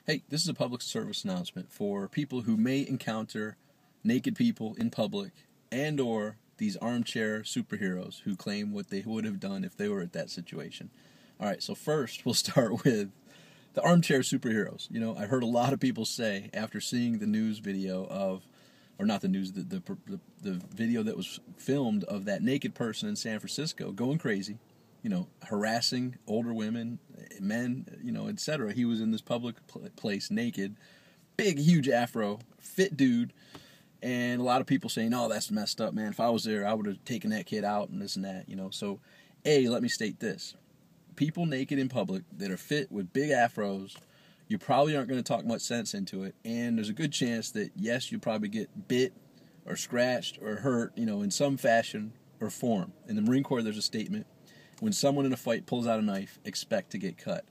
Hey, this is a public service announcement for people who may encounter naked people in public and or these armchair superheroes who claim what they would have done if they were at that situation. All right, so first we'll start with the armchair superheroes. You know, I heard a lot of people say after seeing the news video of, or not the news, the video that was filmed of that naked person in San Francisco going crazy, you know, harassing older women, men, you know, etc. He was in this public place naked, big, huge afro, fit dude, and a lot of people saying, "Oh, that's messed up, man. If I was there, I would have taken that kid out and this and that," you know. So, let me state this. People naked in public that are fit with big afros, you probably aren't going to talk much sense into it, and there's a good chance that, yes, you'll probably get bit or scratched or hurt, you know, in some fashion or form. In the Marine Corps, there's a statement: when someone in a fight pulls out a knife, expect to get cut.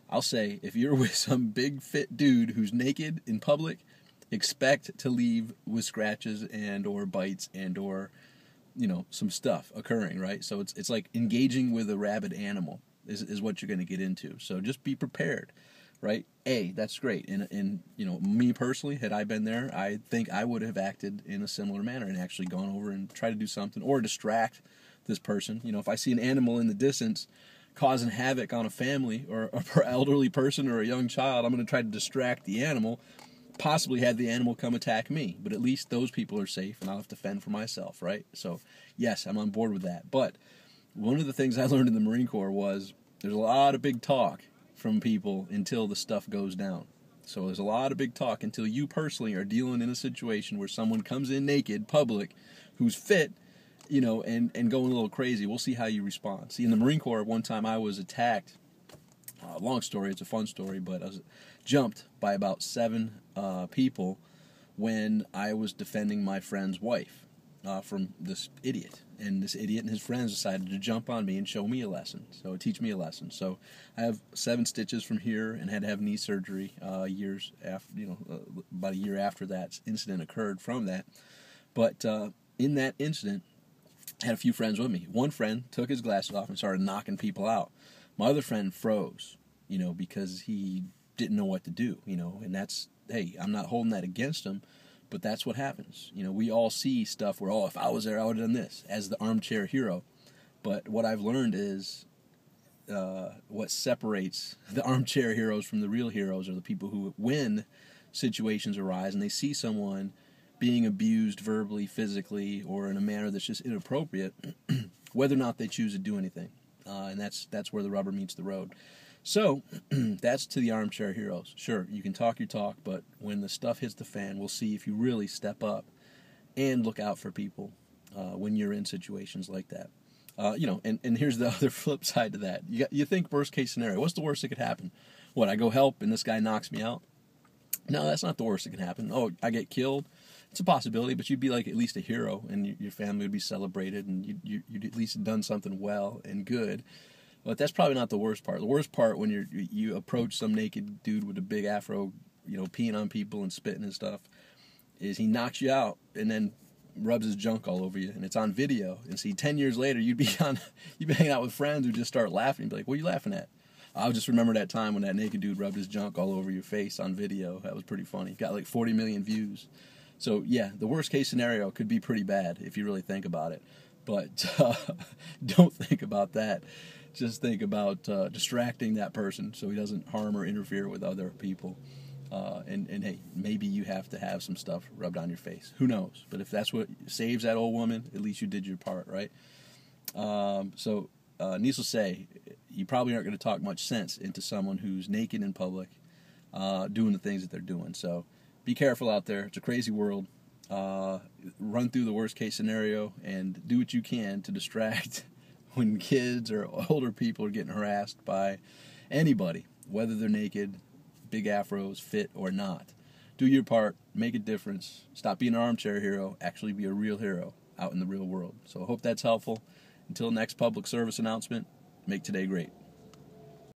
I'll say, if you're with some big fit dude who's naked in public, expect to leave with scratches and or bites and or, you know, some stuff occurring, right? So it's like engaging with a rabid animal is what you're going to get into. So just be prepared, right? That's great. And you know, me personally, had I been there, I think I would have acted in a similar manner and actually gone over and tried to do something or distract this person. You know, if I see an animal in the distance causing havoc on a family or an elderly person or a young child, I'm going to try to distract the animal, possibly have the animal come attack me. But at least those people are safe and I'll have to fend for myself, right? So, yes, I'm on board with that. But one of the things I learned in the Marine Corps was there's a lot of big talk from people until the stuff goes down. So there's a lot of big talk until you personally are dealing in a situation where someone comes in naked, public, who's fit, you know, and going a little crazy. We'll see how you respond. See, in the Marine Corps, one time I was attacked. Long story, it's a fun story, but I was jumped by about 7 people when I was defending my friend's wife from this idiot. And this idiot and his friends decided to jump on me and show me a lesson, teach me a lesson. So I have 7 stitches from here and had to have knee surgery years after, about a year after that incident occurred from that. But in that incident, I had a few friends with me. One friend took his glasses off and started knocking people out. My other friend froze, you know, because he didn't know what to do, you know, and that's, hey, I'm not holding that against him, but that's what happens. You know, we all see stuff where, if I was there, I would have done this as the armchair hero. But what I've learned is what separates the armchair heroes from the real heroes are the people who, when situations arise and they see someone being abused verbally, physically, or in a manner that's just inappropriate, whether or not they choose to do anything. And that's where the rubber meets the road. So, that's to the armchair heroes. Sure, you can talk your talk, but when the stuff hits the fan, we'll see if you really step up and look out for people when you're in situations like that. And here's the other flip side to that. You think worst case scenario. What's the worst that could happen? What, I go help and this guy knocks me out? No, that's not the worst that can happen. Oh, I get killed? It's a possibility, but you'd be like at least a hero, and your family would be celebrated, and you'd at least have done something well and good. But that's probably not the worst part. The worst part when you approach some naked dude with a big afro, you know, peeing on people and spitting and stuff, is he knocks you out and then rubs his junk all over you, and it's on video. And see, 10 years later, you'd be hanging out with friends who just start laughing. You'd be like, "What are you laughing at?" I'll just remember that time when that naked dude rubbed his junk all over your face on video. That was pretty funny. Got like 40 million views. So, yeah, the worst case scenario could be pretty bad if you really think about it. But don't think about that. Just think about distracting that person so he doesn't harm or interfere with other people. And hey, maybe you have to have some stuff rubbed on your face. Who knows? But if that's what saves that old woman, at least you did your part, right? Needless to say, you probably aren't going to talk much sense into someone who's naked in public doing the things that they're doing. So be careful out there. It's a crazy world. Run through the worst case scenario and do what you can to distract when kids or older people are getting harassed by anybody, whether they're naked, big afros, fit or not. Do your part, make a difference, stop being an armchair hero, actually be a real hero out in the real world. So I hope that's helpful. Until next public service announcement, make today great.